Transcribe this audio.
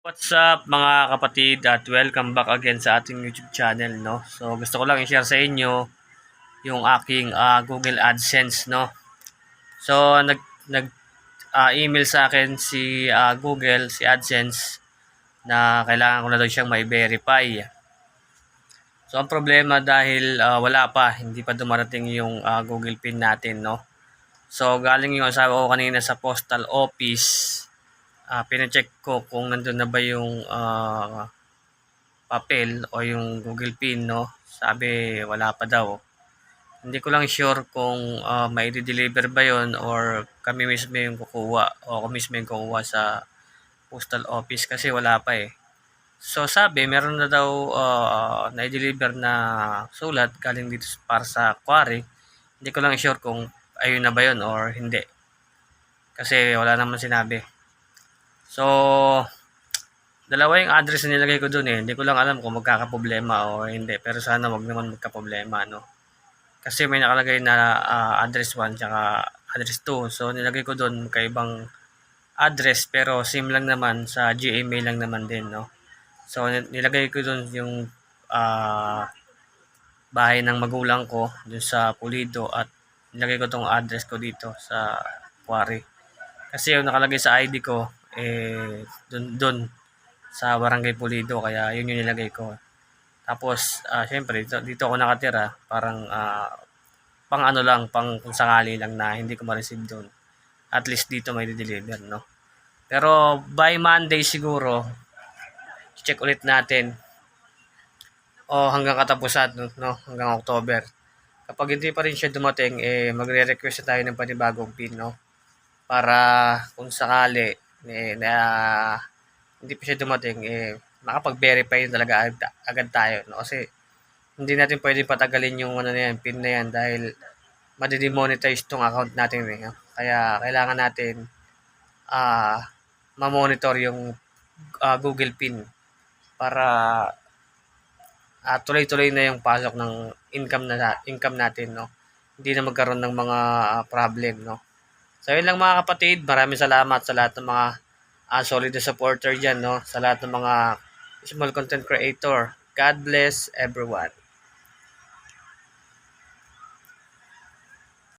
What's up mga kapatid at welcome back again sa ating YouTube channel, no. So gusto ko lang i-share sa inyo yung aking Google AdSense, no. So email sa akin si Google, si AdSense, na kailangan ko na daw siyang mai-verify. So ang problema dahil wala pa, hindi pa dumarating yung Google PIN natin, no. So galing yung asawa ko kanina sa postal office. Pina-check ko kung nandun na ba yung papel o yung Google PIN, no. Sabi wala pa daw. Hindi ko lang sure kung mai-deliver ba yon or kami mismo yung kukuha o kami mismo yung kukuha sa postal office kasi wala pa eh. So sabi meron na daw na-deliver na sulat galing dito para sa quarry. Hindi ko lang sure kung ayun na ba yon or hindi. Kasi wala naman sinabi. So dalawa yung address na nilagay ko dun eh. Hindi ko lang alam kung magkakaproblema o hindi. Pero sana wag naman magkaproblema, no? Kasi may nakalagay na address 1 tsaka address 2. So nilagay ko dun magkaibang address pero same lang naman sa Gmail lang naman din, no? So nilagay ko dun yung bahay ng magulang ko dun sa Pulido at nilagay ko tong address ko dito sa Quarry. Kasi yung nakalagay sa ID ko dun sa Barangay Pulido kaya yun yung nilagay ko. Tapos syempre dito ako nakatira, parang pang ano lang, pang kung sakali lang na hindi ko ma-receive doon. At least dito may deliver, no. Pero by Monday siguro check ulit natin o hanggang katapusan, no, hanggang October. Kapag hindi pa rin siya dumating, magre-request na tayo ng panibagong PIN, no, para kung sakali na hindi pa siya dumating, makapag-verify talaga agad tayo, no? Kasi hindi natin pwedeng patagalin yung ano na yan, PIN na yan dahil madidemonetize tong account natin eh. No? Kaya kailangan natin ma-monitor yung Google PIN para tuloy-tuloy na yung pasok ng income natin, no. Hindi na magkaroon ng mga problem, no. So yun lang mga kapatid, maraming salamat sa lahat ng mga solid na supporter diyan, no, sa lahat ng mga small content creator. God bless everyone.